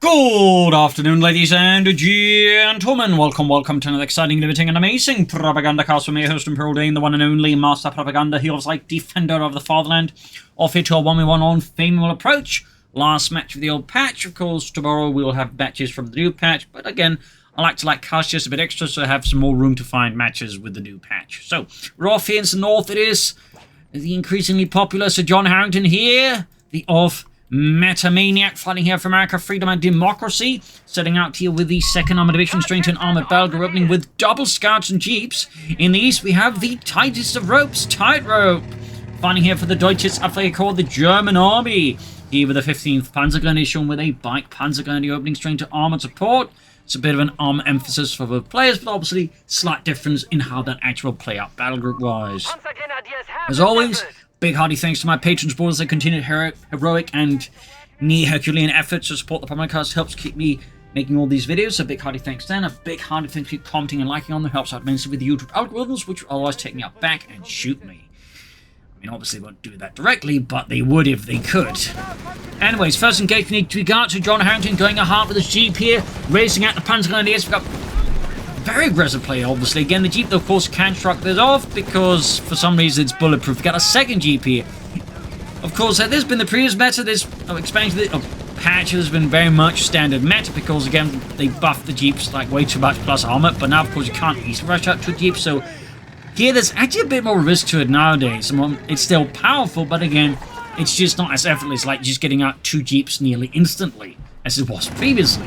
Good afternoon, ladies and gentlemen. Welcome to another exciting, limiting, and amazing Propagandacast from your host and Dane, the one and only Master Propaganda. He was like defender of the fatherland. Off here to a 1v1 on Faymonville Approach. Last match of the old patch. Of course, tomorrow we'll have matches from the new patch. But again, I like to cast just a bit extra so I have some more room to find matches with the new patch. So, we're off here in the north. It is the increasingly popular Sir John Harrington here. The Metamaniac fighting here for America, freedom and democracy. Setting out here with the 2nd Armoured Division straight to an Armoured Belger opening with double scouts and jeeps. In the east we have the tightest of ropes, TightRope. Fighting here for the Deutsches Abwehr Corps, the German army. Here with the 15th Panzergrenadier with a bike Panzergrenadier opening straight to armoured support. It's a bit of an arm emphasis for both players, but obviously slight difference in how that actual play out battle group wise. As always, big hearty thanks to my patrons board as they continue heroic and near Herculean efforts to support the Propagandacaster. Helps keep me making all these videos, so big hearty thanks then. A big hearty thanks to keep commenting and liking on them. Helps out immensely with the YouTube algorithms, which will otherwise take me out back and shoot me. I mean, obviously won't do that directly, but they would if they could. Anyways, first engagement we got to John Harrington going hard with his jeep here, racing out the Panzergrenadiers. We've got very aggressive play, obviously. Again, the jeep, of course, can struck this off because for some reason it's bulletproof. We've got a second jeep here. Of course, there's been the previous meta, this expansion patch has been very much standard meta because, again, they buffed the jeeps like way too much plus armor, but now, of course, you can't easily rush out to a jeep, so here there's actually a bit more risk to it nowadays. It's still powerful, but again, it's just not as effortless like just getting out 2 jeeps nearly instantly as it was previously.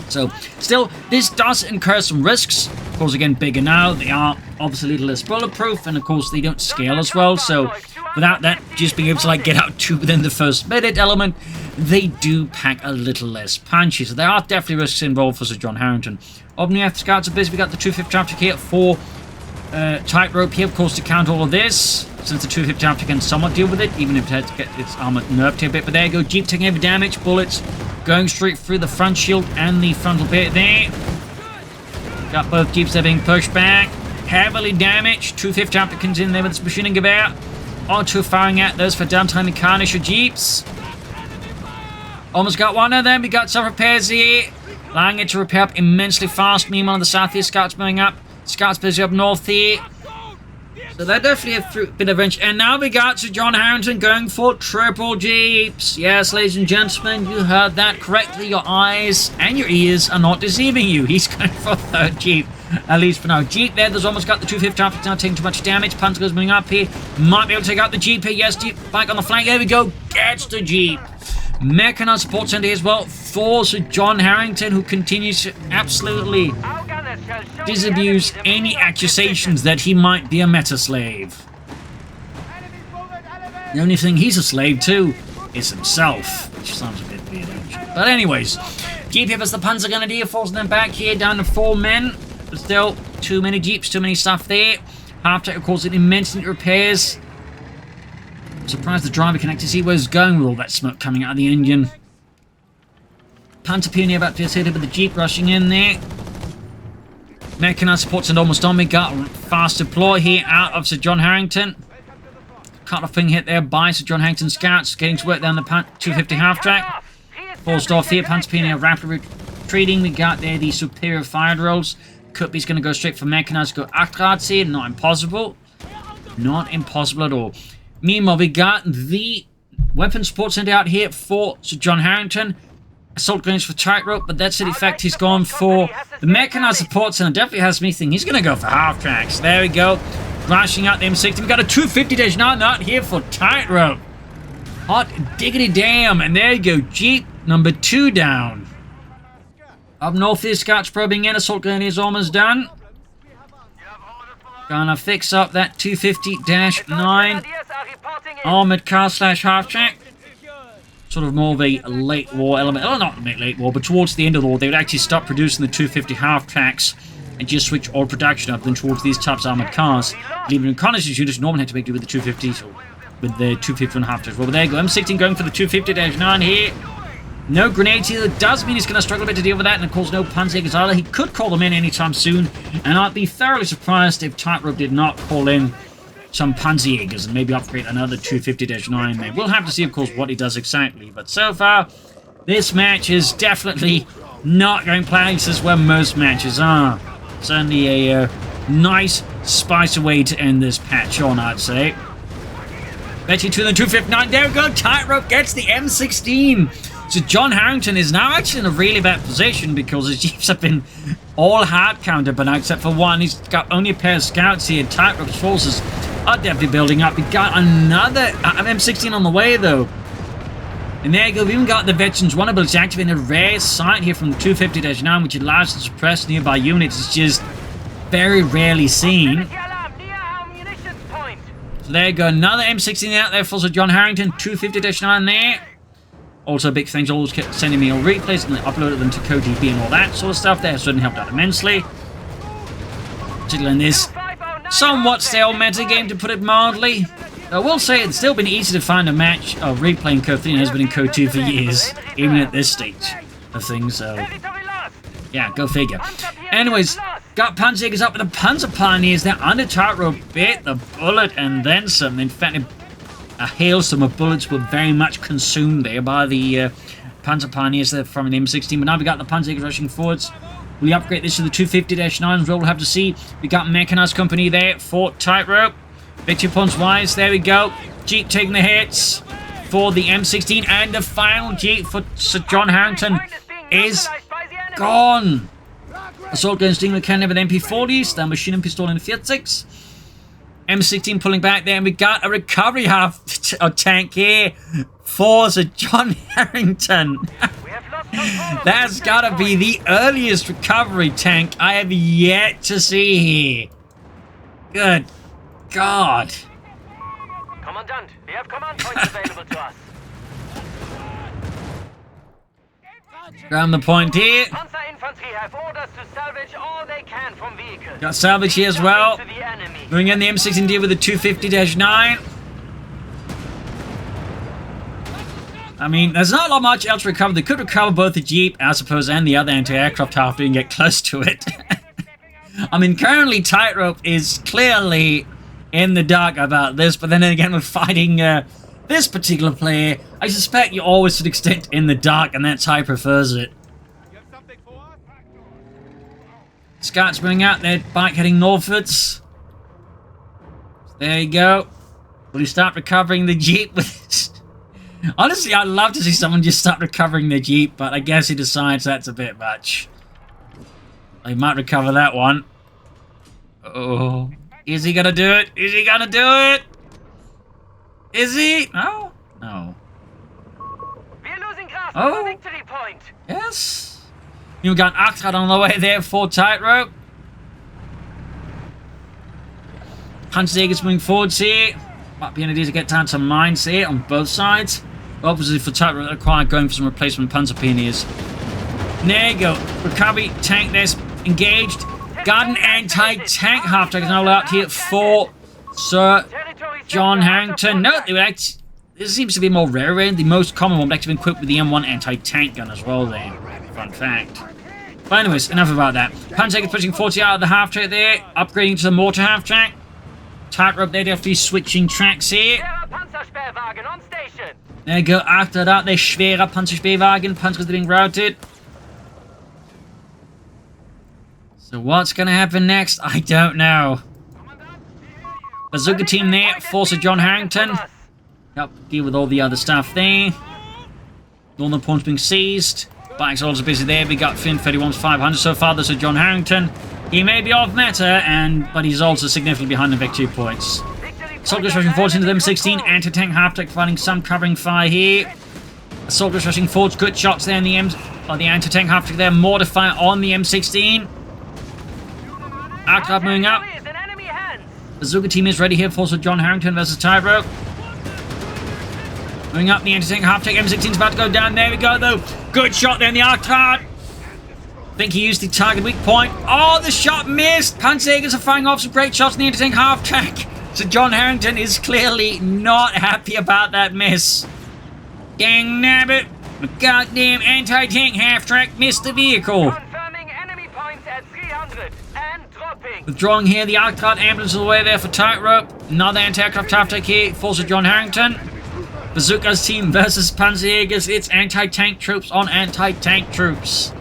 So, still, this does incur some risks. Of course, again, bigger now. They are obviously a little less bulletproof, and of course, they don't scale as well. So, without that, just being able to get out 2 within the first minute element, they do pack a little less punchy. So, there are definitely risks involved for Sir John Harrington. Opening after scouts are busy. We got the 250 traffic here for TightRope here, of course, to counter all of this. Since the 250 traffic can somewhat deal with it, even if it had to get its armor nerfed here a bit. But there you go, jeep taking heavy damage, bullets going straight through the front shield and the frontal bit there. Got both jeeps there being pushed back. Heavily damaged. 250 applicants in there with his machining gewehr. Auto firing at those for downtime and carnage of jeeps. Almost got one of them. We got some repairs here. Allowing it to repair up immensely fast. Meanwhile, the southeast scouts moving up. Scouts busy up north here. So that definitely a bit of wrench. And now we got to John Harrington going for triple jeeps. Yes, ladies and gentlemen, you heard that correctly. Your eyes and your ears are not deceiving you. He's going for 3rd jeep, at least for now. Jeep there's almost got the 250 traffic now taking too much damage. Panzer goes moving up here. Might be able to take out the jeep here. Yes, jeep back on the flank. There we go. Gets the jeep. Mechanized support center as well for Sir John Harrington, who continues to absolutely disabuse any accusations that he might be a meta slave. The only thing he's a slave to is himself, which sounds a bit weird, actually. But anyways, jeep here as the Panzergrenadier, forcing them back here down to 4 men. But still, too many jeeps, too many stuff there. Half-tech, of course, it immensely repairs. I'm surprised the driver can actually see where he's going with all that smoke coming out of the engine. Panzer Pioneer about to hit it with the jeep rushing in there. Mechanized supports and almost on. We got fast deploy here out of Sir John Harrington. Cut off thing hit there by Sir John Harrington scouts, getting to work down the 250 half-track. Forced off here, Panzer Pioneer rapidly retreating. We got there the superior fire drills. Kuppy's going to go straight for mechanized, go Achtrads here. Not impossible. Not impossible at all. Meanwhile, we got the weapon support center out here for Sir John Harrington. Assault grenades for TightRope, but that's in effect. He's gone for the mechanized support center. Definitely has me thinking he's going to go for half-tracks. There we go. Rushing out the M60. We got a 250-9 out here for TightRope. Hot diggity damn. And there you go. Jeep number 2 down. Up north here, scouts probing in. Assault grenade is almost done. Gonna fix up that 250-9 armored car / half-track. Sort of more of a late war element. Oh, not late war, but towards the end of the war, they would actually stop producing the 250 half-tracks and just switch all production up then towards these types of armored cars. Leaving reconnaissance units normally had to make do with the 250s or with the 251 half-tracks. Well, there you go. M16 going for the 250-9 here. No grenades here. That does mean he's going to struggle a bit to deal with that, and of course no Panzerjägers either. He could call them in anytime soon, and I'd be thoroughly surprised if TightRope did not call in some Panzerjägers and maybe upgrade another 250-9 there. We'll have to see, of course, what he does exactly, but so far, This match is definitely not going places where most matches are. Certainly a nice, spicy way to end this patch on, I'd say. Betty to the 259. There we go. TightRope gets the M16. So John Harrington is now actually in a really bad position because his jeeps have been all hard countered, but now except for one. He's got only a pair of scouts here. TightRope's forces are definitely building up. We got another M16 on the way, though. And there you go. We even got the Veterans One ability activating a rare sight here from the 250-9, which allows us to suppress nearby units. It's just very rarely seen. So there you go. Another M16 out there for John Harrington. 250-9 there. Also, big things always kept sending me all replays and I uploaded them to CoH3 and all that sort of stuff there. Certainly helped out immensely. Particularly in this somewhat stale meta game, to put it mildly. I will say it's still been easy to find a match of replaying CoH3 and has been in CoH2 for years, even at this stage of things, so yeah, go figure. Anyways, got Panzerjägers up with the Panzer Pioneers. They're under TightRope, bit the bullet and then some. In fact, a hailstorm of bullets were very much consumed there by the Panzer Pioneers there from the M16, but now we got the Panzerjägers rushing forwards. Will we upgrade this to the 250-9s? We'll have to see. We got Mechanized Company there for TightRope. Victory points wise, there we go. Jeep taking the hits for the M16, and the final Jeep for Sir John Harrington is gone. Assault gun Stinger cannon with MP40s, the machine and pistol in 46. M16 pulling back there, and we got a recovery tank here for Sir John Harrington. That's gotta be the earliest recovery tank I have yet to see here. Good God. Commandant, we have command points available to us. Grab the point here. Panzer infantry have orders to salvage all they can from vehicles. Got salvage here as well. Bring in the M16D with the 250-9. I mean, there's not much else to recover. They could recover both the Jeep, I suppose, and the other anti-aircraft after and get close to it. I mean, currently TightRope is clearly in the dark about this, but then again, we're fighting this particular player. I suspect you're always to an extent in the dark, and that's how he prefers it. Scouts bring out their bike heading northwards. There you go. Will he start recovering the Jeep with this? Honestly, I'd love to see someone just start recovering the Jeep, but I guess he decides that's a bit much. He might recover that one. Oh. Is he gonna do it? Is he gonna do it? Is he? No? No. We're losing grasp Oh. of the victory point. Yes. You've got Armoured on the way there for TightRope. Panzerjägers moving forwards here. Might be an idea to get down to mines here on both sides. Obviously for TightRope, they're required going for some replacement Panzer Pioneers. There you go. Recovery tank there's engaged. Got an anti-tank half-tank now out here for Sir John Harrington. No, they would actually, this seems to be more rare. The most common one would actually be equipped with the M1 anti-tank gun as well there. Fun fact. But anyways, enough about that. Panzerjäger pushing 40 out of the half-track there. Upgrading to the mortar half-track. TightRope there, definitely switching tracks here. There you go, after that, the schwerer Panzerspähwagen. Panzers are being routed. So what's going to happen next? I don't know. Bazooka team there for Sir John Harrington. Yep, deal with all the other stuff there. Northern points being seized. Bikes are also busy there. We got Finn 31's 500 so far. There's Sir John Harrington. He may be off meta, but he's also significantly behind the victory points. Soldiers rushing forwards into the M16. Anti-tank half-tank finding some covering fire here. Soldiers rushing forwards. Good shots there in the anti-tank half-tank there. Mortar fire on the M16. Arcraft moving up. Bazooka team is ready here for Sir John Harrington versus TightRope. Moving up the anti-tank half-tank. M16 is about to go down. There we go, though. Good shot there in the Arcraft. I think he used the target weak point. Oh, the shot missed. Panzerjägers are firing off some great shots in the anti-tank half-tank. So John Harrington is clearly not happy about that miss. Dang nabbit. The goddamn anti-tank half-track missed the vehicle. Confirming enemy points at 300 and dropping. Withdrawing here, the Arcraft ambulance is away there for TightRope. Another anti-aircraft half-track here for Sir John Harrington. Bazooka's team versus Panzerjägers. It's anti-tank troops on anti-tank troops.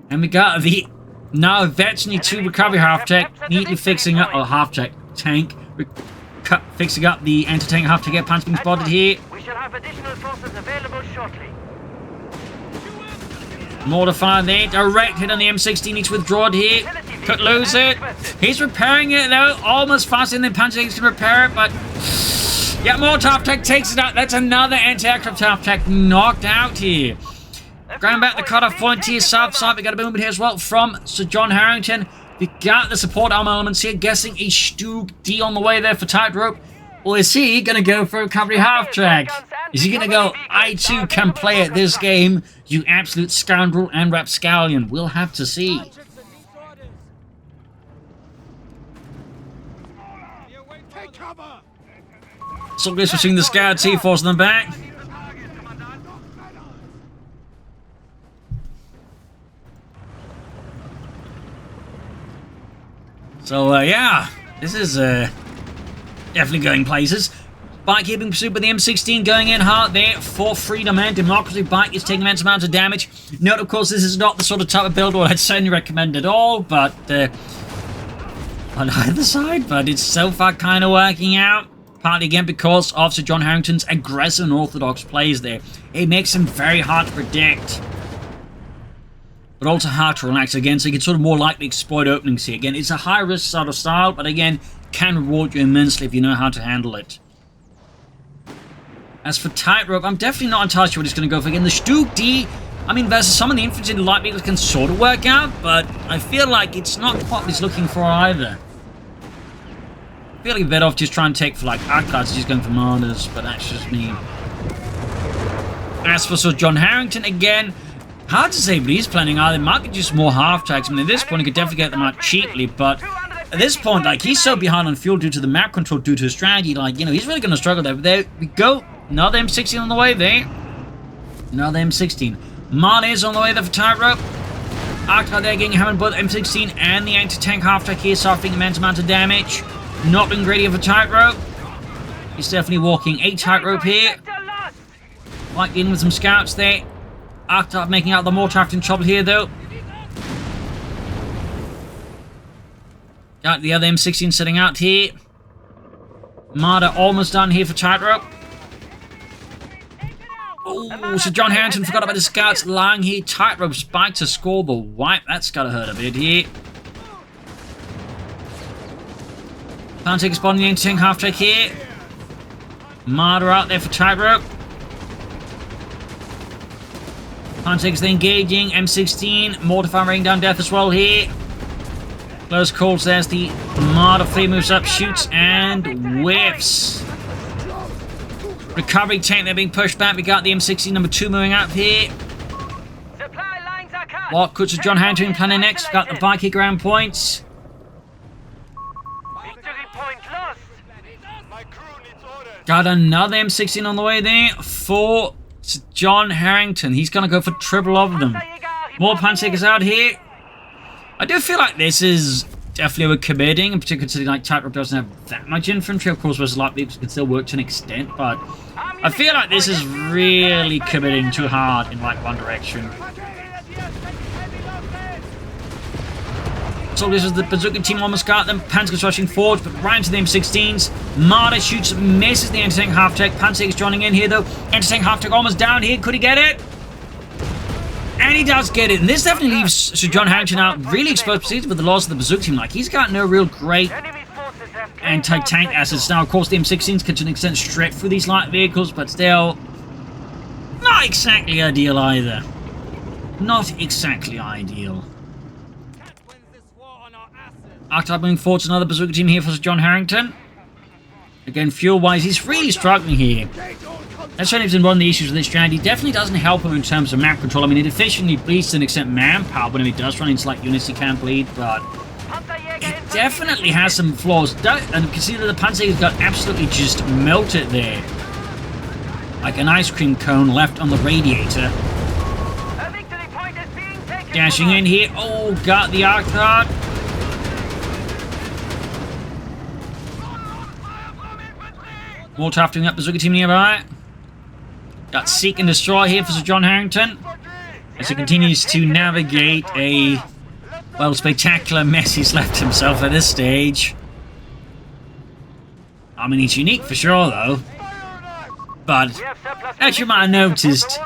And we got the now virtually 2 recovery half-tech neatly fixing up, or half-tech tank, fixing up the anti-tank half-tech panzer being spotted here. We shall have additional forces available shortly. Mortar fire there, direct hit on the M16, needs to withdraw it here. Could lose it. He's repairing it though, almost faster than Panzerjägers can repair it, but yeah, mortar half-tech takes it out. That's another anti-aircraft half-tech knocked out here. Going back the cut-off point here, south side, we got a movement here as well from Sir John Harrington. We got the support arm elements here, guessing a Stug D on the way there for TightRope. Or is he going to go for a recovery half-track? Is he going to go, I too can play at this game, you absolute scoundrel and rapscallion? We'll have to see. So this we're seeing the Scout T-Force in the back. So, yeah, this is definitely going places. Bike here being pursued by the M16, going in hard there for freedom and democracy. Bike is taking immense amounts of damage. Note, of course, this is not the sort of type of build I'd certainly recommend at all, but on either side, but it's so far kind of working out. Partly again because of Sir John Harrington's aggressive and orthodox plays there. It makes him very hard to predict, but also hard to relax again, so you can sort of more likely exploit openings here. Again, it's a high-risk sort of style, but again, can reward you immensely if you know how to handle it. As for TightRope, I'm definitely not entirely sure what he's going to go for. Again, the Stug D, I mean, versus some of the infantry and light vehicles can sort of work out, but I feel like it's not quite what he's looking for either. I feel like he's better off just trying to take for, like, arcades, just going for martyrs, but that's just me. As for Sir John Harrington, again, hard to say, but he's planning either might be just more half-tracks. I mean, at this point, he could definitely get them out cheaply, but at this point, like, he's so behind on fuel due to the map control, due to his strategy, like, you know, he's really going to struggle there. But there we go. Another M16 on the way there. Another M16. Marley is on the way there for TightRope. Arcade there getting hammered both M16 and the anti-tank half-track here, suffering immense amount of damage. Not being greedy for TightRope. He's definitely walking a TightRope here. Like dealing with some scouts there. Arcade making out the mortar in trouble here though. Got the other M16 sitting out here. Marder almost done here for TightRope. Oh, Sir John Harrington forgot about the scouts lying here. TightRope spike to score the wipe. That's got to hurt a bit here. Panzerjäger spawning the anti-tank half-track here. Marder out there for TightRope. Panzerjäger's then engaging. M16. Mortar fire raining down death as well here. Close calls. There's the Marder flea moves up, shoots, and whiffs. Recovery tank, they're being pushed back. We got the M16 number 2 moving up here. Supply lines are cut. What could Sir John Harrington planning next? We got the bike ground points. Victory point lost. Got another M16 on the way there for Sir John Harrington. He's going to go for triple of them. More Panzerjägers out here. I do feel like this is definitely overcommitting, in particular considering like TightRope doesn't have that much infantry. Of course, whereas light vehicles can still work to an extent, but I feel like this is really committing too hard in like one direction. So this is the bazooka team almost got them. Panzer's rushing forward, but right into the M16s. Marder shoots, misses the anti-tank half-tech. Panzer's joining in here though. Anti-tank half-tech almost down here. Could he get it? And he does get it. And this definitely leaves Sir John Harrington out really exposed proceedings with the loss of the bazooka team. Like, he's got no real great anti-tank assets. Now, of course, the M16s can to an extent stretch through these light vehicles, but still not exactly ideal either. Not exactly ideal. Arcade moving forward to another bazooka team here for Sir John Harrington. Again, fuel-wise, he's really struggling here. That's certainly been one of the issues with this strategy. Definitely doesn't help him in terms of map control. I mean, it efficiently bleeds to an extent manpower whenever he does run into like units he can't bleed, but it definitely has some flaws. And consider the Panzerjäger's got absolutely just melted there. Like an ice cream cone left on the radiator. Dashing in here. Oh, got the Arcade. Mortar doing up bazooka team nearby. Got Seek and Destroy here for Sir John Harrington as he continues to navigate a, well, spectacular mess he's left himself at this stage. I mean, he's unique for sure, though. But, as you might have noticed,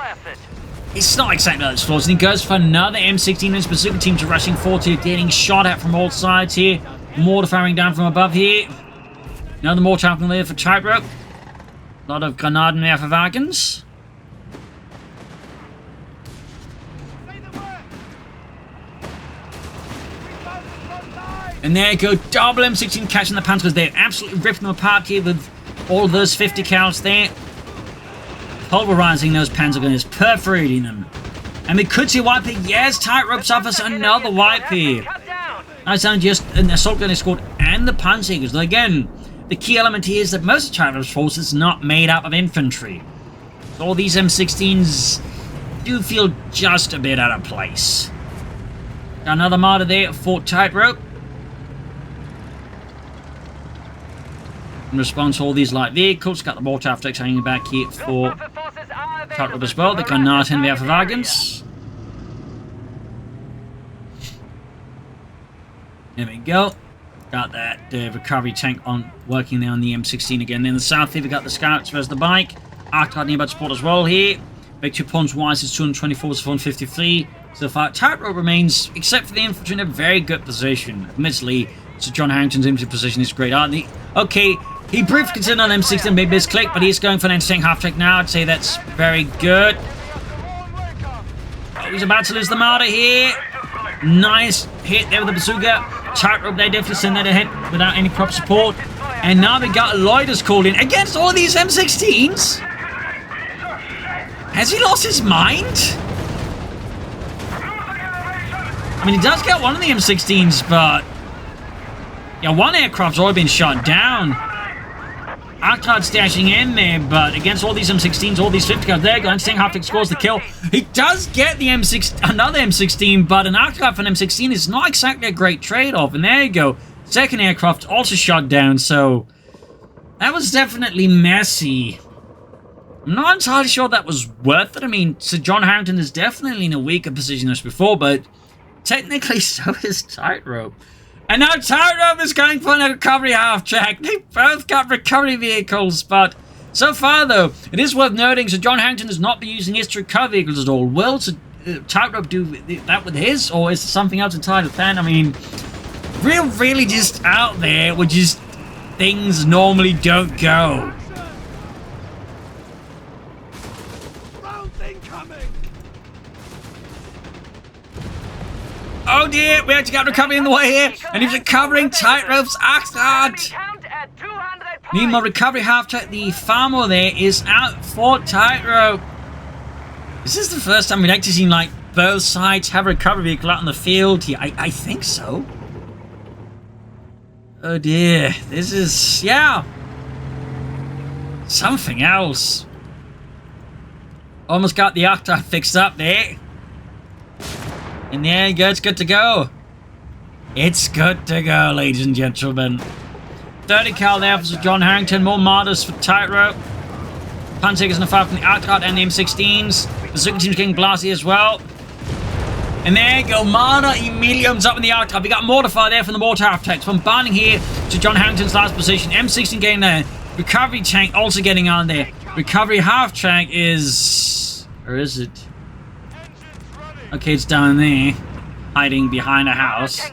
it's not exactly like flaws. And he goes for another M16 and his bazooka team to rushing forward to getting shot at from all sides here. Mortar firing down from above here. Another mortar happening there for TightRope. A lot of Granaden there for Wagons. And there you go, double M16 catching the Panzers. They're absolutely ripping them apart here with all those 50 cals there. Pulverizing those Panzergunners, perforating them. And we could see a wipe here. Yes, TightRope suffers another wipe here. That's not just an assault gunner squad and the Panzergunners. Though again, the key element here is that most of TightRope's forces are not made up of infantry. So all these M16s do feel just a bit out of place. Got another martyr there for TightRope. In response to all these light vehicles, got the mortar after hanging back here for TightRope as well. They got Narten there for Wagons. There we go. Got that recovery tank on working there on the M16 again. Then in the south here we got the scouts versus the bike. Arcade nearby support as well here. Victory points wise is 224 to 153. So far, TightRope remains, except for the infantry, in a very good position. Admittedly, Sir John Harrington's infantry position is great. Okay, he briefly considered on M16 maybe his click, but he's going for an anti-tank half-track now. I'd say that's very good. Oh, he's about to lose the martyr here. Nice hit there with the bazooka. TightRope, they definitely send that ahead without any proper support. And now we got Lloyders called in against all these M16s. Has he lost his mind? I mean, he does get one of the M16s, but yeah, one aircraft's already been shot down. Arcade stashing in there, but against all these M16s, all these 50 guns there, Glancing Haftic scores the kill. He does get the another M16, but an Arcade for an M16 is not exactly a great trade-off. And there you go. Second aircraft also shot down, so that was definitely messy. I'm not entirely sure that was worth it. I mean, Sir John Harrington is definitely in a weaker position than us before, but technically so is TightRope. And now TightRope is going for a recovery half-track. They both got recovery vehicles, but so far, though, it is worth noting Sir John Harrington has not been using his recovery vehicles at all. Will TightRope do that with his, or is there something else entirely planned? I mean, really just out there where just things normally don't go. Oh dear, we actually got recovery in the way here, and he's recovering TightRope's Arcade. Meanwhile, recovery half-track, the farmer there is out for TightRope. Is this the first time we've actually seen, like, both sides have a recovery vehicle out in the field here? I think so. Oh dear, this is, yeah, something else. Almost got the Arcade fixed up there. And there you go, it's good to go. It's good to go, ladies and gentlemen. 30 cal there for Sir John Harrington, more martyrs for TightRope. Panzergunners in the fire from the Arcade and the M16s. The Zuka team's getting glassy as well. And there you go, martyr immediately comes up in the Arcade. We got mortar fire there from the mortar half-tracks. Bombarding here to John Harrington's last position. M16 getting there. Recovery tank also getting on there. Recovery half-track is... Or is it? Okay, it's down there, hiding behind a house.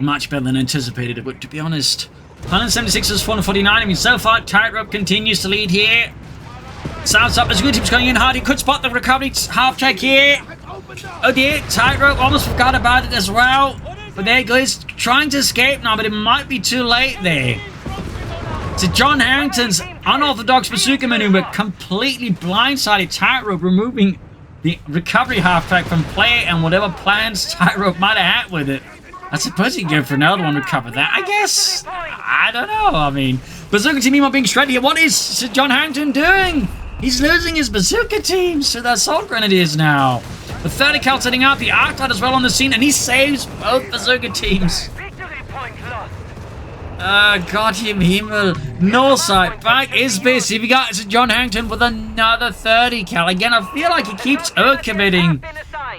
Much better than anticipated, but to be honest, 176 is 449. I mean, so far, TightRope continues to lead here. Sounds up as good team's going in hard. He could spot the recovery half-track here. Oh dear, TightRope almost forgot about it as well. But there he goes, trying to escape now, but it might be too late there. So John Harrington's unorthodox bazooka maneuver completely blindsided TightRope, removing the recovery half-track from play and whatever plans TightRope might have had with it. I suppose he can go for another one, recover that. I guess. I don't know. I mean, bazooka team meanwhile being shredded here. What is Sir John Harrington doing? He's losing his bazooka teams to the assault grenadiers now. The 30 cal setting out, the Arcade as well on the scene, and he saves both bazooka teams. Gott im Himmel. No sight. Back is busy. We got Sir John Harrington with another 30 cal. Again, I feel like he keeps overcommitting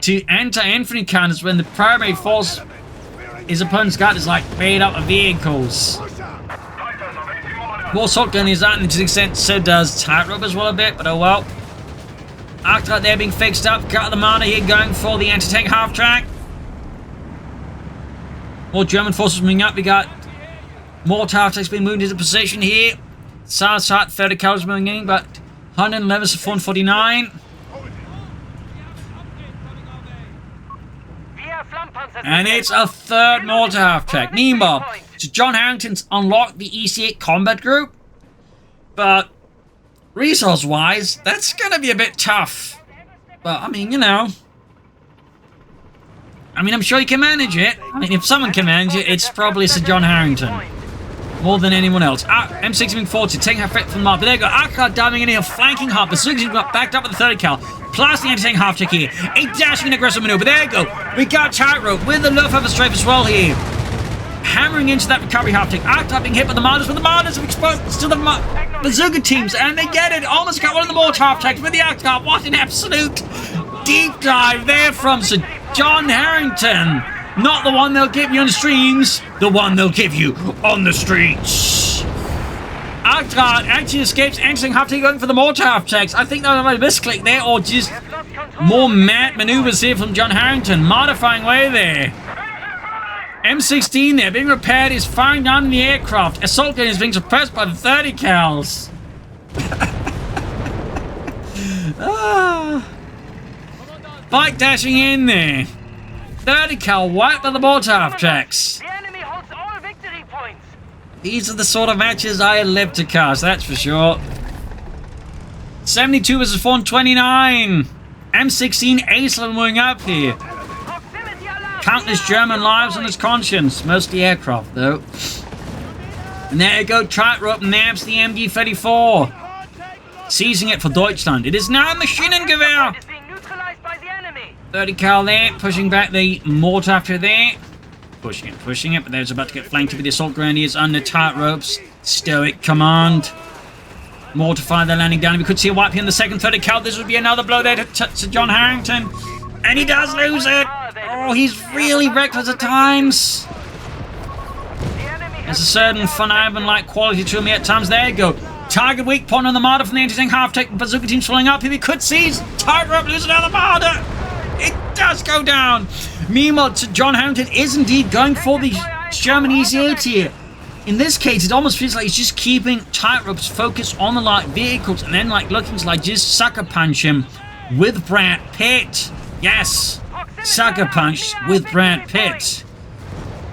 to anti-infantry cannons when the primary force his opponent's got is like made up of vehicles. More assault gun is that, and to the extent so does TightRope as well a bit, but oh well. After they're being fixed up, got the Marder here going for the anti-tank half-track. More German forces moving up. We got more half-tracks being moved into position here. South side, 30 calories moving in, but 111 to 449. And it's a third mortar half-track. Meanwhile, so John Harrington's unlocked the EC8 combat group, but resource-wise, that's going to be a bit tough. But, I mean, you know. I mean, I'm sure he can manage it. I mean, if someone can manage it, it's probably Sir John Harrington. More than anyone else. M1640, taking her fit from the mark. But there you go. Arkard diving in here, flanking hard. But Zug's got backed up with the 30 cal. Plus the anti-tank half-track here. A dashing and aggressive maneuver. There you go. We got TightRope with the Luftwaffe strafe as well here. Hammering into that recovery half-track. Arkard being hit by the Marders, but the Marders have exposed to the Bazooka teams. And they get it. Almost got one of the mortar half-tracks with the Arkard. What an absolute deep dive there from Sir John Harrington. Not the one they'll give you on the streams, the one they'll give you on the streets. Arkard actually escapes entering half-track going for the mortar half-tracks. I think that was a misclick there, or just more mad maneuvers here from John Harrington. Modifying way there. M16 there, being repaired, is firing down in the aircraft. Assault gun is being suppressed by the 30 cals. Bike dashing in there. 30 cal wiped by the mortar half-tracks. The enemy holds all victory points. These are the sort of matches I live to cast, that's for sure. 72 versus 429. M16 ace level moving up here. Countless German lives on his conscience. Mostly aircraft, though. And there you go, TightRope naps the MG-34. Seizing it for Deutschland. It is now a Maschinengewehr. 30 cal there, pushing back the mortar after there. Pushing it, but there's about to get flanked with the assault grenadiers under TightRope's stoic command. Mortify, they're landing down. We could see a wipe here in the second 30 cal. This would be another blow there to John Harrington. And he does lose it. Oh, he's really reckless at times. There's a certain Faymonville-like quality to him at times. There you go. Target weak point on the Marder from the anti-tank half-tank. Bazooka team swelling up here. We could see TightRope losing out the Marder. It does go down. Meanwhile, John Harrington is indeed going for the German EC8 here. In this case, it almost feels like he's just keeping TightRope's focus on the light vehicles and then like looking to like just sucker punch him with Brad Pitt. Yes, sucker punch with Brad Pitt.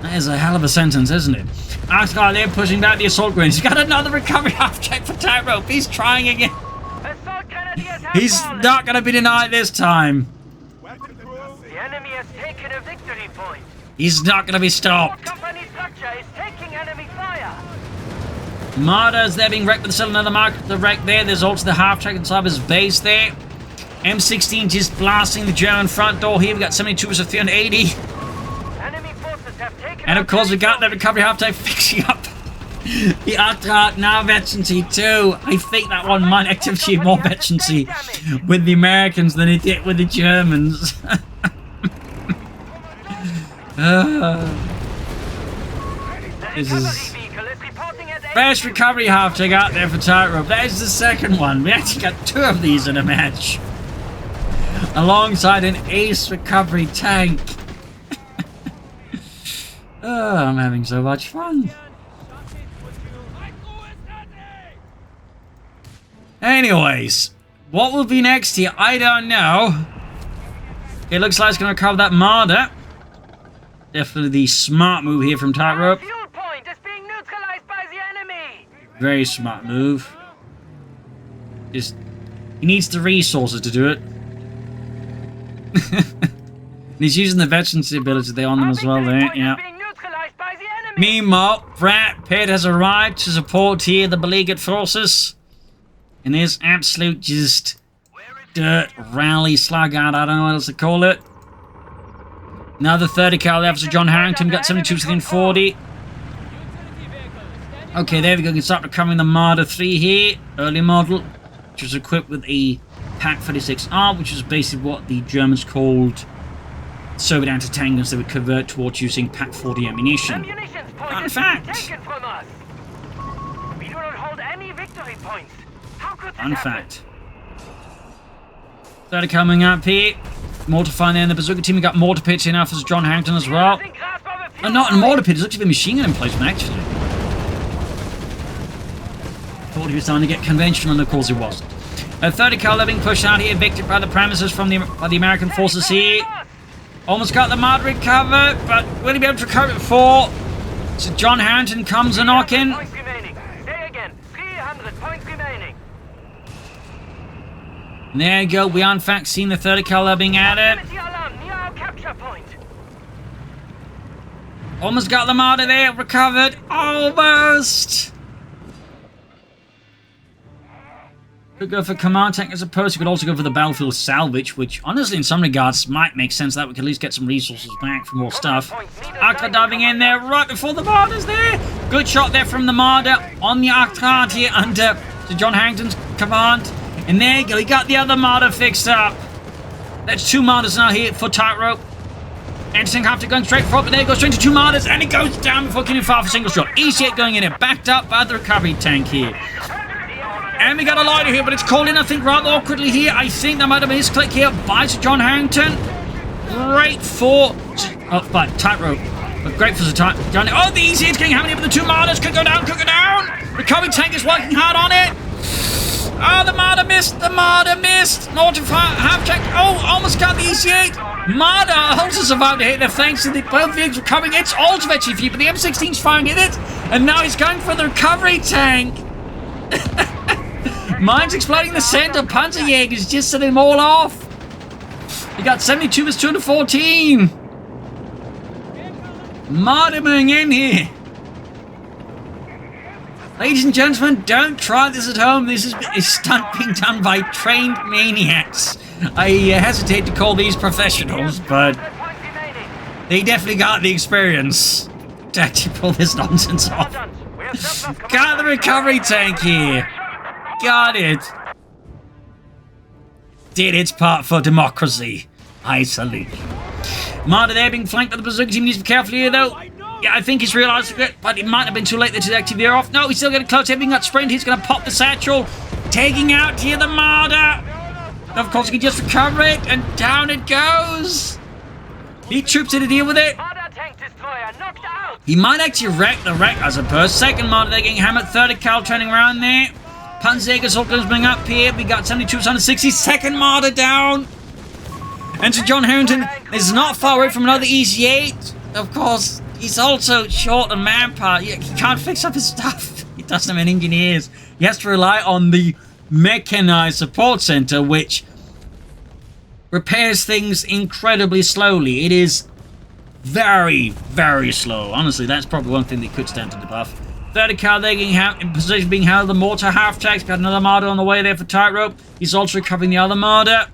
That is a hell of a sentence, isn't it? Arkard there pushing back the assault grenades. He's got another recovery half-track for TightRope. He's trying again. He's not going to be denied this time. The enemy has taken a victory point. He's not going to be stopped. Company structure is taking enemy fire. Marder's there being wrecked with still another mark. The wreck there. There's also the half-track inside of his base there. M16 just blasting the German front door here. We got 72 versus 380. Enemy forces have taken. And of course, we got that recovery half-track fixing up the Arkard now veterancy too. I think that one might actually achieve more veterancy with the Americans than it did with the Germans. This is best recovery half-track out there for TightRope. That is the second one. We actually got two of these in a match, alongside an ace recovery tank. Oh, I'm having so much fun. Anyways, what will be next here? I don't know. It looks like it's going to recover that Marder. Definitely the smart move here from TightRope. Fuel point is being neutralized by the enemy. Very smart move. Just, he needs the resources to do it. And he's using the veterancy ability there on them as well there, yeah. Meanwhile, Brad Pitt has arrived to support here the beleaguered forces. In this absolute just dirt rally slugard, I don't know what else to call it. Another 30 cal left for John Harrington, got 72 within 40. Okay, there we go. We can start recovering the Marder 3 here. Early model, which was equipped with a Pak 36R, which is basically what the Germans called Soviet anti-tank guns they would convert towards using Pak 40 ammunition. Fun fact. Taken from us. We do not hold any victory points. How could this Fun happen? fact. Started coming up here. Mortar fire there in the bazooka team. We got mortar pits here now for John Harrington as well. Oh, not a mortar pit. It looks like a machine gun emplacement, actually. Thought he was trying to get conventional, and of course he wasn't. A 30 cal being pushed out here, victory by the premises from by the American forces here. Almost got the Marder recovered, but will he be able to recover it before? So John Harrington comes a knocking. Points remaining. Say again. 300 points remaining. And there you go. We are in fact seeing the 30 cal being added. Proximity alarm near our capture point. Almost got the Marder there, recovered. Almost. Could go for command tank as opposed. You could also go for the battlefield salvage, which honestly in some regards might make sense that we could at least get some resources back for more stuff. Arcta diving in there right before the Marder's there. Good shot there from the Marder on the Arcta here under John Harrington's command. And there you go, he got the other Marder fixed up. That's 2 Marders now here for TightRope. Anti-tank after going straight for it, but there he goes straight to 2 Marders, and it goes down before getting far for single shot. EC8 going in there, backed up by the recovery tank here. And we got a lighter here, but it's called in, I think, rather awkwardly here. I think that might have been his click here by Sir John Harrington. Great for... Oh, but TightRope. But great for Sir John. Oh, the EC8's getting hammered here, but the 2 Marders could go down, could go down. Recovery tank is working hard on it. Oh, the Marder missed, the Marder missed. Mortar fire, half check. Oh, almost got the EC8. Marder also survived a hit there thanks to the both vehicles recovering. It's also actually, but the M16's firing in it. And now he's going for the recovery tank. Mine's exploding the center. Panzerjäger's just setting them all off. He got 72 vs 214. Marder moving in here. Ladies and gentlemen, don't try this at home. This is a stunt being done by trained maniacs. I hesitate to call these professionals, but they definitely got the experience to actually pull this nonsense off. Got the recovery tank here. Got it. Did its part for democracy. I salute you. Marder there being flanked by the bazooka team. Needs to be careful here, though. Yeah, I think he's realised it, but it might have been too late there to activate the air off. No, he's still getting close. Everything got sprint. He's going to pop the satchel. Taking out here the Marder. Of course, he can just recover it, and down it goes. He troops in to deal with it. He might actually wreck the wreck, I suppose. Second Marder there getting hammered. 30 cal turning around there. Panzerjäger's all coming up here. We got 72, 160. Second Marder down. And Sir John Harrington is not far away from another EC8. Of course, he's also short on manpower. He can't fix up his stuff. He doesn't have any engineers. He has to rely on the mechanized support center, which repairs things incredibly slowly. It is very, very slow. Honestly, that's probably one thing that could stand to debuff. 30 cal there getting in position being held. The mortar half tracks. Got another Marder on the way there for TightRope. He's also recovering the other Marder.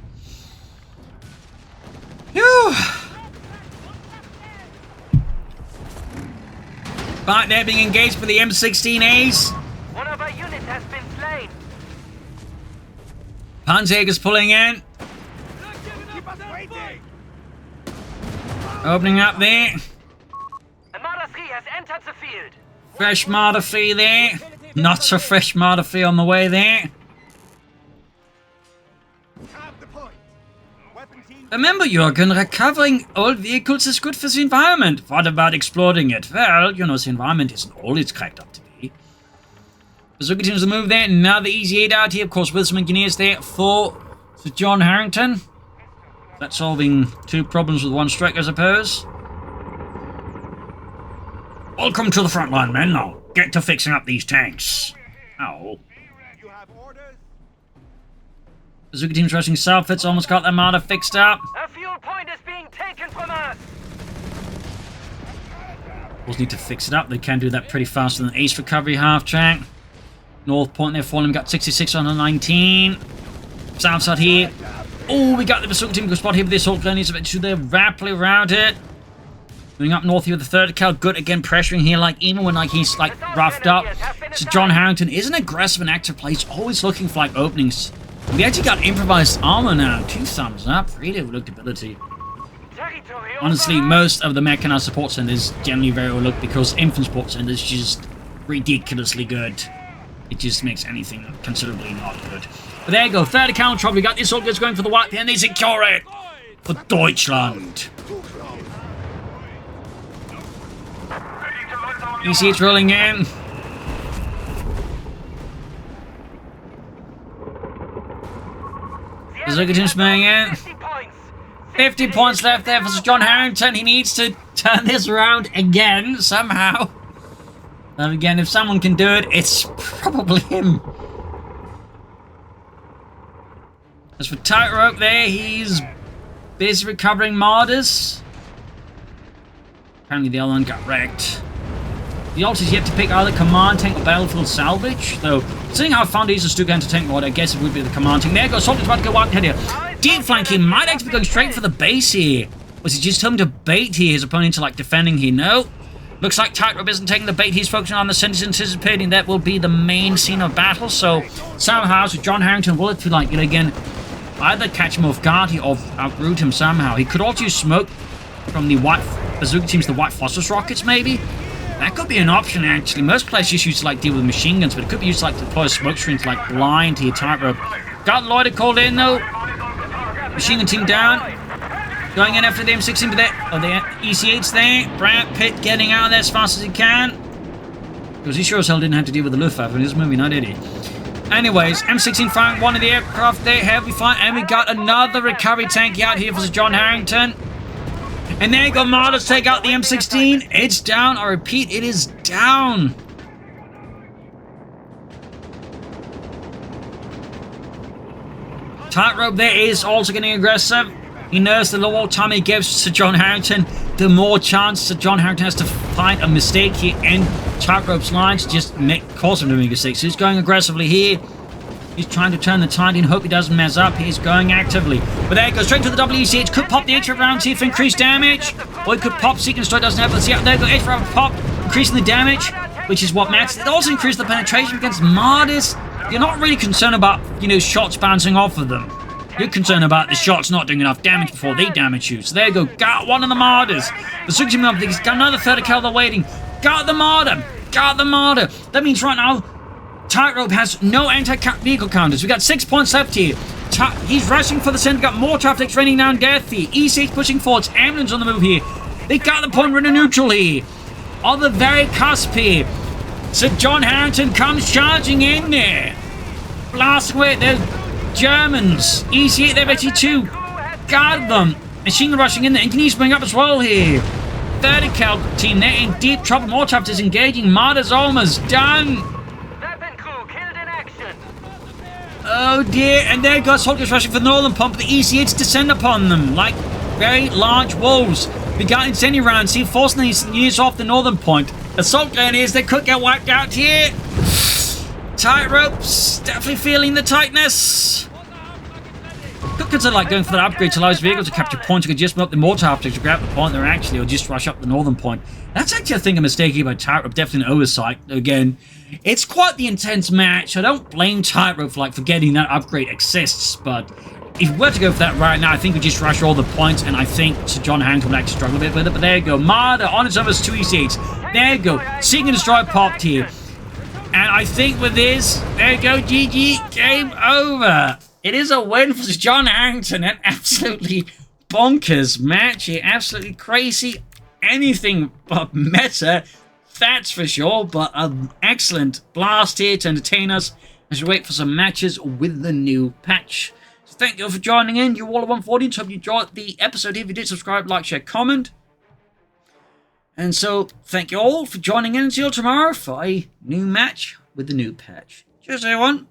Phew. Back there being engaged with the M16As. One of our units has been slain. Panzerjäger's pulling in. Opening up there. A Marder 3 has entered the field. Fresh Marder 3 there. Not so fresh Marder 3 on the way there. Remember, Jürgen, recovering old vehicles is good for the environment. What about exploring it? Well, you know, the environment isn't all it's cracked up to be. Bazooka teams to move there. Now the EZ8 out here, of course, with some engineers there for Sir John Harrington. That's solving 2 problems with 1 strike, I suppose. Welcome to the front line, men. Now, get to fixing up these tanks. Ow. Bazooka team's rushing south. It's almost got their Marder fixed up. A fuel point is being taken from us. We'll need to fix it up. They can do that pretty faster than Ace Recovery half track. North point there for them. Got 66 on the 19. South side here. Oh, we got the Bazooka team to spot here with the assault gun. He's about to there rapidly around it. Going up north here with the third cal, good again, pressuring here, like, even when, like, he's, like, roughed up. So John Harrington is an aggressive and active player. He's always looking for, like, openings. We actually got improvised armor now. 2 thumbs up. Really overlooked ability. Honestly, most of the mechanized support centers generally very overlooked because infant support centers just ridiculously good. It just makes anything considerably not good. But there you go, third account trouble. We got these soldiers going for the white and they secure it for Deutschland. You see it's rolling in. Zergatin's moving in. 50 points left there for John Harrington. He needs to turn this around again somehow. And again, if someone can do it, it's probably him. As for TightRope there, he's busy recovering martyrs. Apparently the other one got wrecked. The ult is yet to pick either command tank or battlefield salvage, though seeing how Foundation is still going to tank mode, I guess it would be the command tank. There goes Soldiers about to go wide here. Deep flanking might actually be going straight for the base here. Was he just hoping to bait here his opponent to like defending here? No. Looks like TightRope isn't taking the bait. He's focusing on the centers, anticipating that will be the main scene of battle. So somehow, so John Harrington will have to like, again, either catch him off guard or outroot him somehow. He could also use smoke from the white bazooka teams, the white phosphorus rockets maybe. That could be an option actually. Most players just used to like deal with machine guns, but it could be used to like deploy a smoke screen to like blind here TightRope. Got Lloyd called in though. Machine gun team down. Going in after the M16, but the EC8's there. Brad Pitt getting out of there as fast as he can. Because he sure as hell didn't have to deal with the Luftwaffe in this movie, now did he? Anyways, M16 firing one of the aircraft there, heavy fire, and we got another recovery tank out here for John Harrington. And there you go, Martyrs take out the M16. It's down, I repeat, it is down. TightRope there is also getting aggressive. He knows the more time he gives to John Harrington, the more chance that John Harrington has to find a mistake here in TightRope's lines, just cause him to make a mistake. So he's going aggressively here. He's trying to turn the tide and hope he doesn't mess up. He's going actively. But there it goes, straight to the WECH. Could pop the H round here for increased damage. Or he could pop Seek and Destroy, doesn't have. Let's see how there you go, H round pop, increasing the damage, which is what matters. It also increased the penetration against Martyrs. You're not really concerned about, shots bouncing off of them. You're concerned about the shots not doing enough damage before they damage you. So there you go. Got one of the Martyrs. The switching up. He's got another third kill they're waiting. Got the Martyr. Got the Martyr. That means right now, TightRope has no anti-vehicle counters. We got 6 points left here. He's rushing for the center. Got more traffic raining down death here. E6 pushing forwards. Ambulance on the move here. They got the point. We're in a neutral here. On the very cusp here. So John Harrington comes charging in there. Blasting away at the Germans. EC8, they're actually 2. Got them. Machine gun rushing in there. And can you spring up as well here? 30 cal team, they're in deep trouble. More traffic is engaging. Martyrs almost done. Oh dear. And there goes soldiers rushing for the northern pump. The EC8s descend upon them like very large wolves. We got incendiary rounds here, forcing these units off the northern point. Assault grenadiers, they could get wiped out here. TightRope's definitely feeling the tightness. Could consider like going for that upgrade to allow his vehicle to capture points. You could just move up the mortar optics to grab the point there actually, or just rush up the northern point. That's actually, I think, a mistake here by TightRope. Definitely an oversight. Again, it's quite the intense match. I don't blame TightRope for like forgetting that upgrade exists, but if we were to go for that right now, I think we just rush all the points, and I think Sir John Harrington would actually struggle a bit with it. But there you go. Martyr on its own as 2 E8s. There you go. Seek and Destroy popped here. And I think with this, there you go, GG, game over. It is a win for John Harrington. An absolutely bonkers match here. Absolutely crazy. Anything but meta, that's for sure. But an excellent blast here to entertain us as we wait for some matches with the new patch. So thank you all for joining in. You're all 140. Hope you enjoyed the episode. If you did, subscribe, like, share, comment. And so, thank you all for joining in. Until tomorrow for a new match with the new patch. Cheers, everyone.